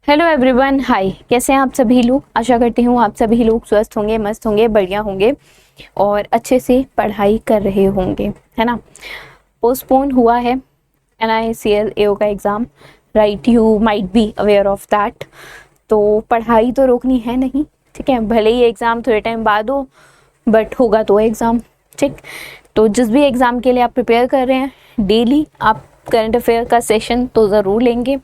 Hello everyone, हाय। कैसे हैं आप सभी लोग? आशा करती हूँ आप सभी लोग स्वस्थ होंगे, मस्त होंगे, बढ़िया होंगे और अच्छे से पढ़ाई कर रहे होंगे, है ना। पोस्टपोन हुआ है NICL AO का exam, right, you might be aware of that. तो पढ़ाई तो रोकनी है नहीं, ठीक है। भले ही एग्ज़ाम थोड़े टाइम बाद हो, बट होगा तो एग्ज़ाम, ठीक। तो जिस भी एग्ज़ाम के लिए आप प्रिपेयर कर रहे हैं, डेली आप करंट अफेयर का सेशन तो ज़रूर लेंगे,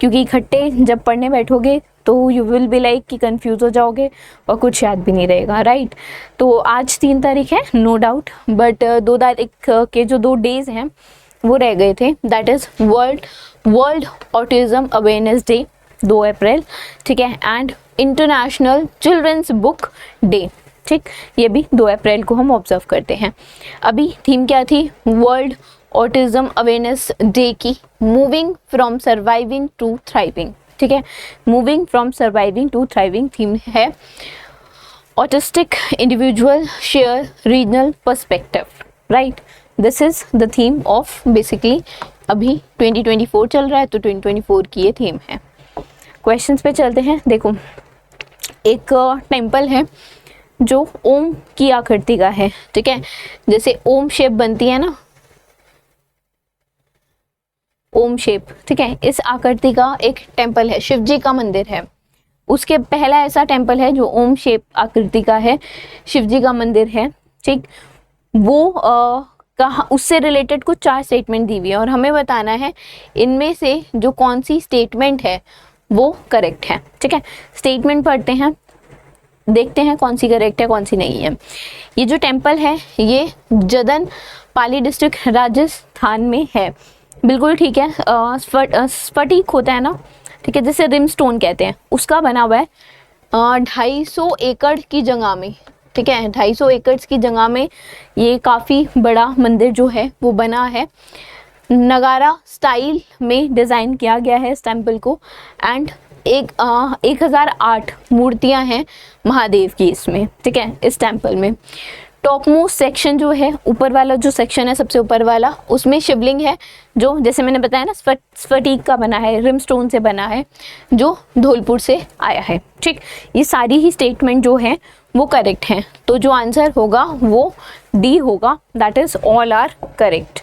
क्योंकि इकट्ठे जब पढ़ने बैठोगे तो यू विल बी लाइक कि कंफ्यूज हो जाओगे और कुछ याद भी नहीं रहेगा, राइट। तो आज 3 तारीख है, नो डाउट, बट 2 तारीख के जो 2 डेज हैं वो रह गए थे, that is world autism awareness day 2 April, ठीक है, and international children's book day, ठीक। ये भी 2 अप्रैल को हम ऑब्जर्व करते हैं। अभी थीम क्या थी वर्ल्ड ऑटिज्म अवेयरनेस डे की? Moving from surviving to thriving, ठीक है। Moving from surviving to thriving theme है। Autistic individual share regional perspective, right. This is the theme of basically अभी 2024 चल रहा है, तो 2024 की ये थीम है। क्वेश्चंस पे चलते हैं। देखो, एक टेम्पल है जो ओम की आकृति का है, ठीक है। जैसे ओम शेप बनती है ना, ओम शेप, ठीक है, इस आकृति का एक टेम्पल है, शिव जी का मंदिर है। उसके पहला ऐसा टेम्पल है जो ओम शेप आकृति का है, शिव जी का मंदिर है, ठीक। वो कहाँ, उससे रिलेटेड कुछ 4 स्टेटमेंट दी हुई है और हमें बताना है इनमें से जो कौन सी स्टेटमेंट है वो करेक्ट है, ठीक है। स्टेटमेंट पढ़ते हैं, देखते हैं कौन सी करेक्ट है कौन सी नहीं है। ये जो टेम्पल है ये जदन पाली डिस्ट्रिक्ट राजस्थान में है, बिल्कुल ठीक है। स्फटिक होता है ना, ठीक है, जिसे रिमस्टोन कहते हैं, उसका बना हुआ है 250 एकड़ की जगह में, ठीक है। 250 एकड़ की जगह में ये काफ़ी बड़ा मंदिर जो है वो बना है। नगारा स्टाइल में डिज़ाइन किया गया है इस टेम्पल को, एंड 1008 मूर्तियां हैं महादेव की इसमें, ठीक है, इस टेम्पल में। टॉप मोस्ट सेक्शन जो है, ऊपर वाला जो सेक्शन है सबसे ऊपर वाला, उसमें शिवलिंग है जो जैसे मैंने बताया ना स्फटिक का बना है, रिमस्टोन से बना है, जो धौलपुर से आया है, ठीक। ये सारी ही स्टेटमेंट जो है वो करेक्ट हैं, तो जो आंसर होगा वो डी होगा, that is all are correct,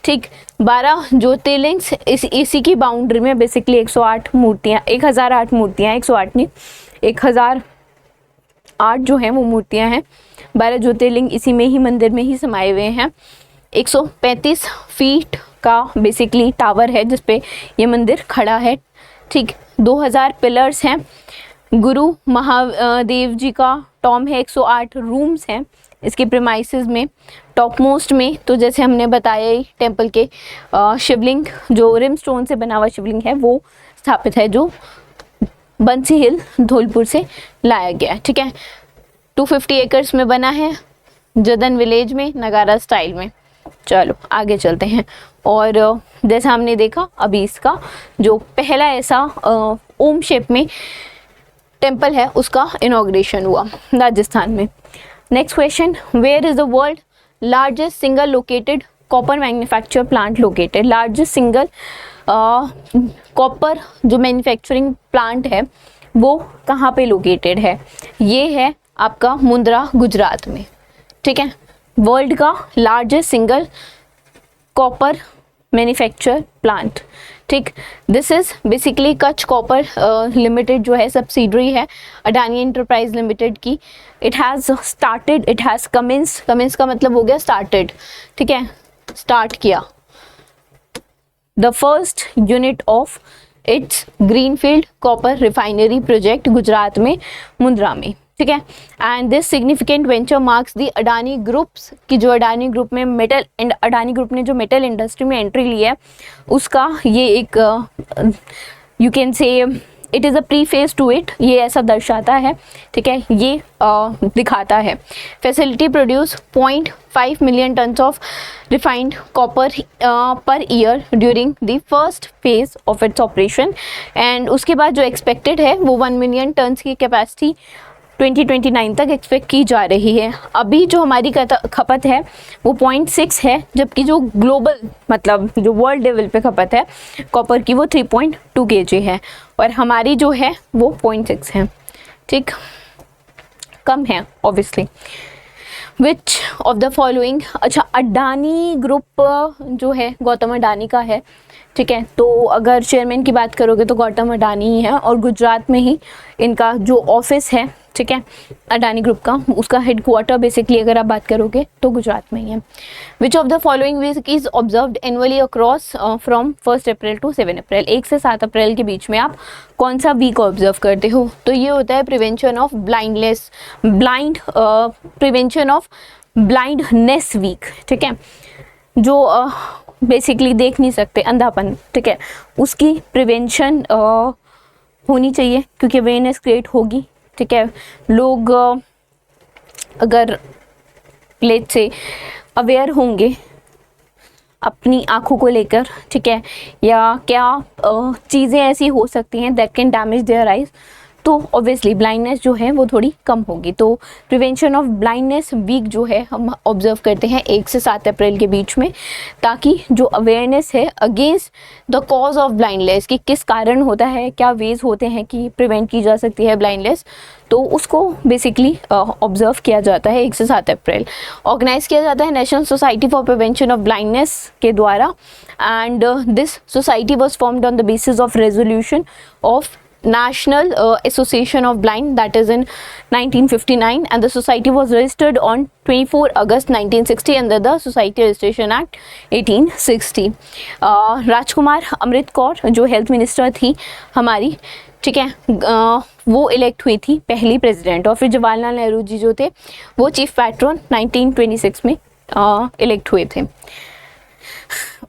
ठीक। 12 ज्योतिर्लिंग्स इसी की बाउंड्री में बेसिकली 108 मूर्तियाँ, 1008 मूर्तियाँ, 108 नहीं 1008 जो है वो मूर्तियाँ हैं। 12 ज्योतिर्लिंग इसी में ही, मंदिर में ही समाये हुए हैं। 135 फीट का बेसिकली टावर है जिसपे ये मंदिर खड़ा है, ठीक। 2000 पिलर्स हैं। गुरु महादेव जी का टॉम है, 108 रूम्स हैं इसके प्रीमाइसेस में। टॉप मोस्ट में तो जैसे हमने बताया ही, टेम्पल के शिवलिंग जो रिमस्टोन से बना हुआ शिवलिंग है वो स्थापित है, जो बंसी हिल धौलपुर से लाया गया है, ठीक है। 250 एकर्स में बना है, जदन विलेज में, नगारा स्टाइल में। चलो आगे चलते हैं। और जैसा हमने देखा अभी, इसका जो पहला ऐसा ओम शेप में टेम्पल है उसका इनॉग्रेशन हुआ राजस्थान में। Next question, where is the world largest single located copper manufacture plant located? Largest single copper जो मैन्युफैक्चरिंग प्लांट है वो कहाँ पे लोकेटेड है? ये है आपका मुंद्रा, गुजरात में, ठीक है। वर्ल्ड का largest single copper manufacture plant, ठीक। This is basically Kutch copper limited जो है सब्सिडरी है अडानी एंटरप्राइज लिमिटेड की। It has started, it has commence का मतलब हो गया स्टार्टेड, ठीक है, स्टार्ट किया the first unit of its greenfield copper refinery project Gujarat में, मुंद्रा में, ठीक है। And this significant venture marks the Adani groups की, जो अडानी ग्रुप में मेटल एंड अडानी ग्रुप ने जो मेटल इंडस्ट्री में एंट्री ली है उसका ये एक you can say it is a pre phase two it, ये ऐसा दर्शाता है, ठीक है, ये दिखाता है। Facility produce 0.5 million tons of refined copper per year during the first phase of its operation, and उसके बाद जो एक्सपेक्टेड है वो 1 मिलियन टन्स की कैपेसिटी 2029 तक एक्सपेक्ट की जा रही है। अभी जो हमारी खपत है वो 0.6 है, जबकि जो ग्लोबल मतलब जो वर्ल्ड लेवल पे खपत है कॉपर की वो 3.2 kg है और हमारी जो है वो 0.6 है। ठीक, कम है obviously. Which of the following, अच्छा अडानी ग्रुप जो है गौतम अडानी का है। ठीक है, तो अगर चेयरमैन की बात करोगे तो गौतम अडानी ही है और गुजरात में ही इनका जो ऑफिस है, ठीक है, अडानी ग्रुप का, उसका हेडक्वार्टर बेसिकली अगर आप बात करोगे तो गुजरात में ही है। Which of the following week is observed annually across from 1 April to 7 April, 1 से 7 अप्रैल के बीच में आप कौन सा वीक ऑब्जर्व करते हो? तो ये होता है prevention of prevention of blindness week. ठीक है, जो बेसिकली देख नहीं सकते, अंधापन, ठीक है, उसकी प्रिवेंशन होनी चाहिए क्योंकि अवेयरनेस क्रिएट होगी। ठीक है, लोग अगर लेट से अवेयर होंगे अपनी आँखों को लेकर, ठीक है, या क्या चीज़ें ऐसी हो सकती हैं that can damage their eyes, तो ऑब्वियसली ब्लाइंडनेस जो है वो थोड़ी कम होगी। तो प्रिवेंशन ऑफ ब्लाइंडनेस वीक जो है हम ऑब्जर्व करते हैं 1 से 7 अप्रैल के बीच में, ताकि जो अवेयरनेस है against the cause of blindness, कि किस कारण होता है, क्या वेज होते हैं कि प्रिवेंट की जा सकती है ब्लाइंडनेस, तो उसको बेसिकली ऑब्जर्व किया जाता है 1 से 7 अप्रैल। ऑर्गेनाइज किया जाता है national society for prevention of blindness के द्वारा, and this society was formed on the basis of resolution of National Association of Blind, that is in 1959, and the society was registered on 24 August 1960 under the Society Registration Act 1860। राजकुमार अमृत कौर जो health minister थी हमारी, ठीक है, वो elect हुई थी पहली president, और फिर जवाहरलाल नेहरू जी जो थे वो चीफ पैट्रन 1926 में इलेक्ट हुए थे।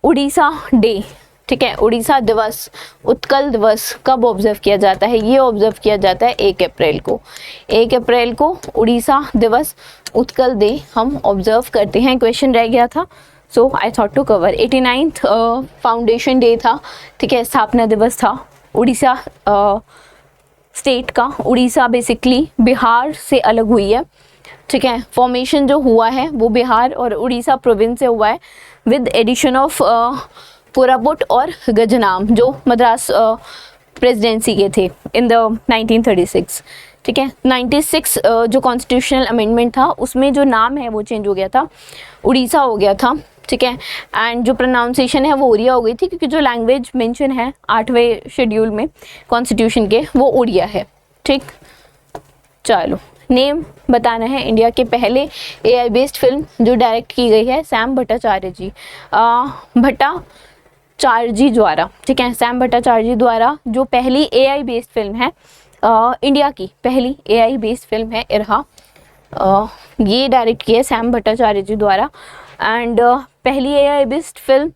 उड़ीसा डे, ठीक है, उड़ीसा दिवस, उत्कल दिवस कब ऑब्जर्व किया जाता है? ये ऑब्जर्व किया जाता है 1 अप्रैल को। 1 अप्रैल को उड़ीसा दिवस, उत्कल डे हम ऑब्जर्व करते हैं। क्वेश्चन रह गया था, so I thought to cover. 89th foundation day था, ठीक है, स्थापना दिवस था उड़ीसा स्टेट का। उड़ीसा बेसिकली बिहार से अलग हुई है, ठीक है, फॉर्मेशन जो हुआ है वो बिहार और उड़ीसा प्रोविंस से हुआ है, विद एडिशन ऑफ कोरापुट और गजनाम जो मद्रास प्रेसिडेंसी के थे इन द 1936। ठीक है, 96 जो कॉन्स्टिट्यूशनल अमेंडमेंट था उसमें जो नाम है वो चेंज हो गया था, उड़ीसा हो गया था। ठीक है, एंड जो प्रोनाउंसिएशन है वो उड़िया हो गई थी, क्योंकि जो लैंग्वेज मेंशन है 8वें शेड्यूल में कॉन्स्टिट्यूशन के वो उड़िया है। ठीक, चलो नेम बताना है इंडिया के पहले AI बेस्ड फिल्म जो डायरेक्ट की गई है, सैम भट्टाचार्य जी, भट्टाचार्य द्वारा। ठीक है, सैम भट्टाचार्य द्वारा जो पहली AI बेस्ड फिल्म है, इंडिया की पहली AI बेस्ड फिल्म है इरहा, ये डायरेक्ट की है सैम भट्टाचार्य जी द्वारा। एंड पहली AI बेस्ड फिल्म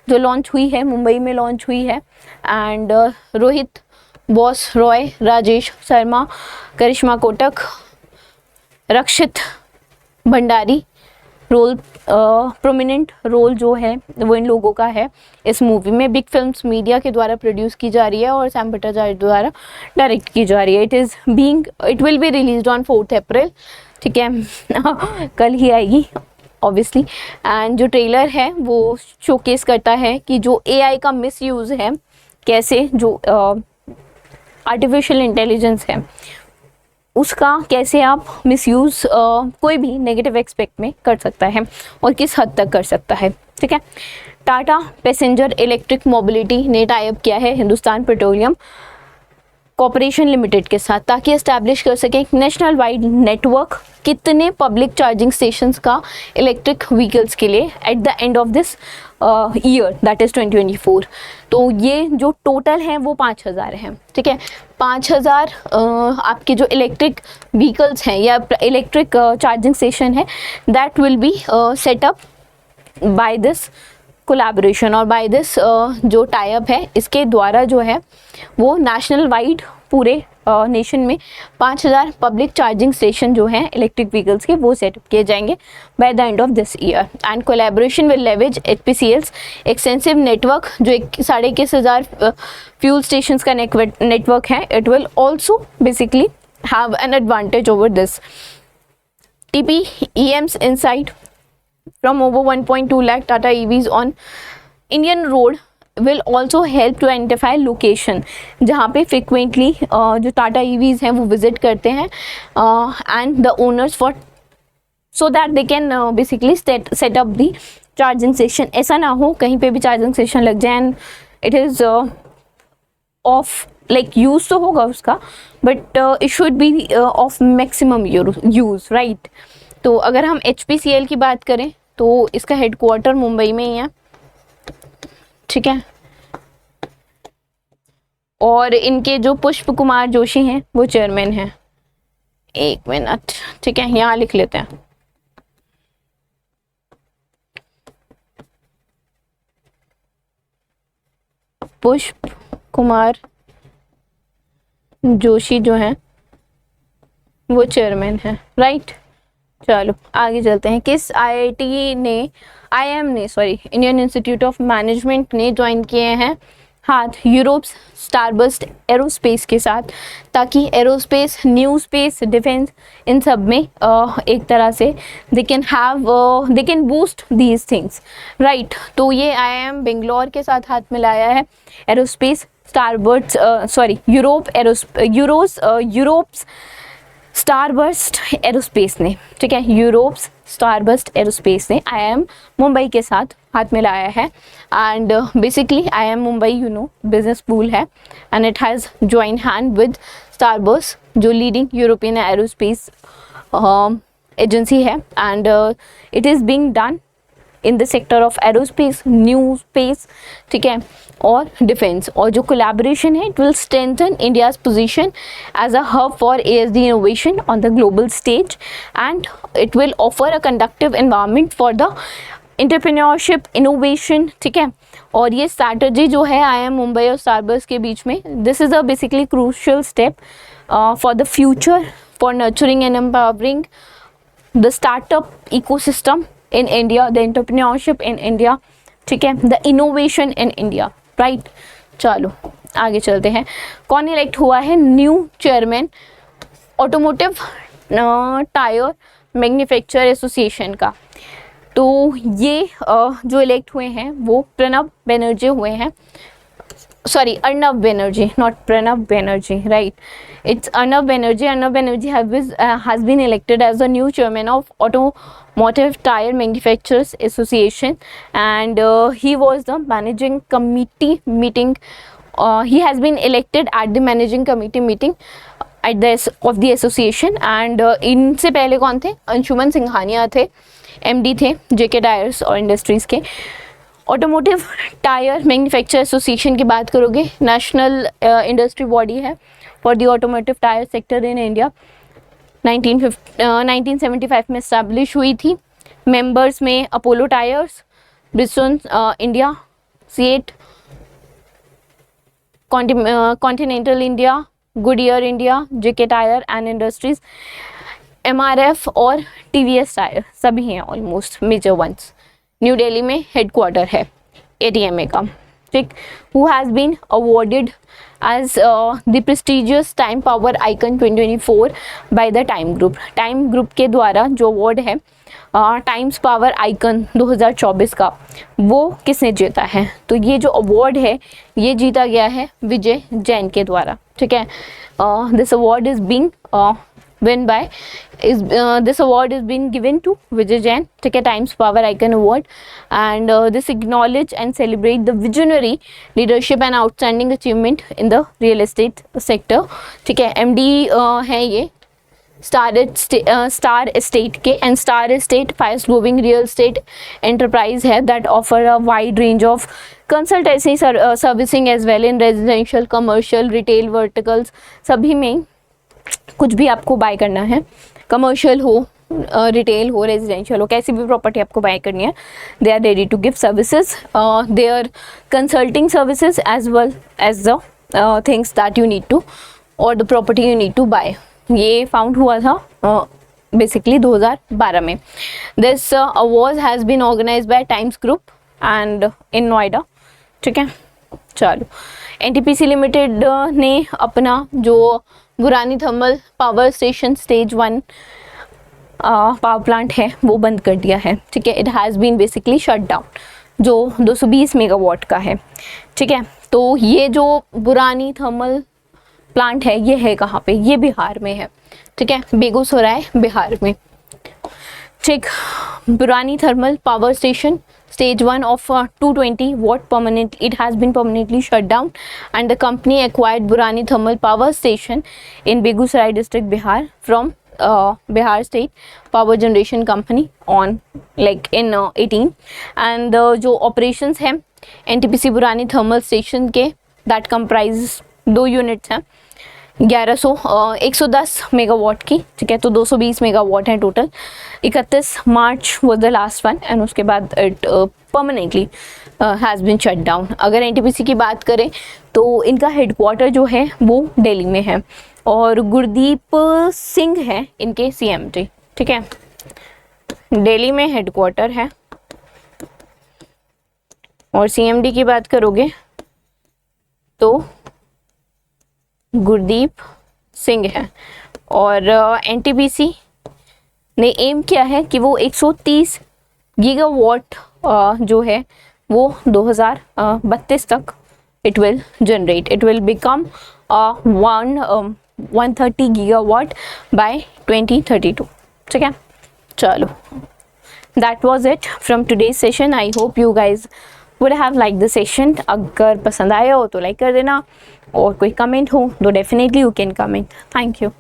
जो लॉन्च हुई है मुंबई में लॉन्च हुई है, and Rohit Bose Roy, Rajesh Sharma, Karishma Kotak, Rakshit Bhandari role, prominent role जो है वो इन लोगों का है इस मूवी में। बिग फिल्म्स मीडिया के द्वारा प्रोड्यूस की जा रही है और सैम भट्टाचार्य द्वारा डायरेक्ट की जा रही है। It will be released on 4 अप्रैल। ठीक है कल ही आएगी ऑब्वियसली। एंड जो ट्रेलर है वो शोकेस करता है कि जो AI का मिसयूज़ है, कैसे जो आर्टिफिशियल इंटेलिजेंस है उसका कैसे आप मिसयूज़ कोई भी नेगेटिव एस्पेक्ट में कर सकता है और किस हद तक कर सकता है। ठीक है, टाटा पैसेंजर इलेक्ट्रिक मोबिलिटी ने टाई अप किया है हिंदुस्तान पेट्रोलियम कॉरपोरेशन लिमिटेड के साथ, ताकि एस्टैब्लिश कर सके एक नेशनल वाइड नेटवर्क कितने पब्लिक चार्जिंग स्टेशंस का इलेक्ट्रिक व्हीकल्स के लिए at the end of this year, that is 2024। तो ये जो टोटल है वो 5000 हैं। ठीक है, 5000 आपके जो इलेक्ट्रिक व्हीकल्स हैं या इलेक्ट्रिक चार्जिंग स्टेशन है, that will be set up by this collaboration और बाय दिस जो टाई अप है, इसके द्वारा जो है वो नेशनल वाइड पूरे नेशन में 5000 पब्लिक चार्जिंग स्टेशन जो हैं इलेक्ट्रिक व्हीकल्स के वो सेटअप किए जाएंगे by the end of this year. And collaboration will leverage HPCL's extensive network जो 21,500 फ्यूल स्टेशंस का नेटवर्क है। It will also basically have an advantage over this. TPEM's insight from over 1.2 lakh Tata EVs on Indian road will also help to identify location जहाँ पे frequently जो Tata EVs हैं वो visit करते हैं and the owners for so that they can basically set up the charging station. ऐसा ना हो कहीं पे भी charging station लग जाए and it is off, like use तो होगा उसका but it should be of maximum use, right? तो अगर हम HPCL की बात करें तो इसका हेडक्वार्टर मुंबई में ही है, ठीक है। और इनके जो पुष्प कुमार जोशी हैं वो चेयरमैन हैं। एक मिनट, ठीक है, यहाँ लिख लेते हैं। पुष्प कुमार जोशी जो हैं वो चेयरमैन हैं, राइट। चलो आगे चलते हैं। किस IIM ने इंडियन इंस्टीट्यूट ऑफ मैनेजमेंट ने ज्वाइन किए हैं हाथ यूरोप स्टारबस्ट एरोस्पेस के साथ, ताकि एरोस्पेस, न्यू स्पेस, डिफेंस, इन सब में एक तरह से they can boost these things, right. तो ये IIM बेंगलोर के साथ हाथ मिलाया है एरोस्पेस यूरोप्स स्टारबस्ट एरोस्पेस ने, ठीक है, यूरोप्स स्टारबस्ट एरोस्पेस ने IIM मुंबई के साथ हाथ मिलाया है। And basically IIM Mumbai business pool है and it has join hand with starburst जो लीडिंग यूरोपियन एरोस्पेस एजेंसी है and it is being done in the sector of aerospace, new space, ठीक है, और डिफेंस। और जो कोलैबोरेशन है it will strengthen India's position as a hub for ASD innovation on the global stage and it will offer a conductive environment for the entrepreneurship, innovation, ठीक है। और ये स्ट्रैटेजी जो है IIM मुंबई और स्टारबस्ट के बीच में, this is a basically crucial step for the future for nurturing and empowering the startup ecosystem in India, the entrepreneurship in India, ठीक है, the innovation in India, right। चलो आगे चलते हैं। कौन इलेक्ट हुआ है new chairman automotive tyre manufacturer association का? तो ये जो इलेक्ट हुए हैं वो Arnab Banerjee, not Pranab Banerjee, right. It's Arnab Banerjee. Arnab Banerjee has been elected as the new chairman of Automotive Tire Manufacturers Association, and he was the managing committee meeting. He has been elected at the managing committee meeting of the association. And इनसे पहले कौन थे? अंशुमन सिंघानिया थे, MD थे JK tyres और industries के। Automotive tyre manufacturer association की बात करोगे, नेशनल इंडस्ट्री बॉडी है for the automotive tyre sector in India. 1975 में इस्टेब्लिश हुई थी। मेंबर्स में Apollo tyres, Bristol India, CEAT, Continental India, Goodyear India, JK tyre and industries, MRF और TVS टायर, सभी हैं almost major ones. New Delhi में हेडक्वार्टर है ATMA का, ठीक। Who has been awarded as the prestigious time power icon 2024 by the time group के द्वारा जो अवार्ड है टाइम्स पावर आइकन 2024 का, वो किसने जीता है? तो ये जो अवार्ड है ये जीता गया है विजय जैन के द्वारा, ठीक है। This award is being this award is being given to Vijay Jain, ठीक है, Times Power Icon Award, and this acknowledge and celebrate the visionary leadership and outstanding achievement in the real estate sector, ठीक है। MD हैं ये star estate के, and star estate fast growing real estate enterprise है that offer a wide range of consultancy servicing as well in residential, commercial, retail verticals, सभी में कुछ भी आपको बाय करना है, कमर्शियल हो, रिटेल हो, रेजिडेंशियल हो, कैसी भी प्रॉपर्टी आपको बाय करनी है, they are ready to give services, their consulting services as well as the things that you need to और the property you need to buy. ये फाउंड हुआ था बेसिकली 2012 में। This award has been organised by Times group and in Noida, ठीक है। चलो NTPC limited ने अपना जो Barauni thermal power station stage 1 power plant है वो बंद कर दिया है, ठीक है। It has been basically shut down, जो 220 मेगावाट का है, ठीक है। तो ये जो बुरानी थर्मल प्लांट है ये है कहाँ पे, ये बिहार में है, ठीक है, बेगूसराय बिहार में, ठीक। Barauni thermal power station stage 1 of 220 watt permanent, it has been permanently shut down, and the company acquired Burani thermal power station in Begusarai district Bihar from Bihar state power generation company on like in 18, and जो operations है NTPC Burani thermal station के that comprises 2 units हैं, 110 megawatt की, ठीक है। तो 220 megawatt है total. 31 March was the last one, and उसके बाद it permanently has been shut down. अगर एनटीपीसी की बात करें तो इनका हेडक्वार्टर जो है वो दिल्ली में है, और गुरदीप सिंह है इनके सीएमडी, ठीक है। दिल्ली में हेडक्वार्टर है, और सीएमडी की बात करोगे तो गुरदीप सिंह है। और एनटीपीसी ने एम किया है कि वो 130 गीगावाट जो है वो 2032 तक it will generate, it will become 130 gigawatt by 2032, ठीक है। चलो, that was it from today's session. I hope you guys would have like the session. अगर पसंद आया हो तो लाइक कर देना, और कोई कमेंट हो तो definitely you can comment. Thank you.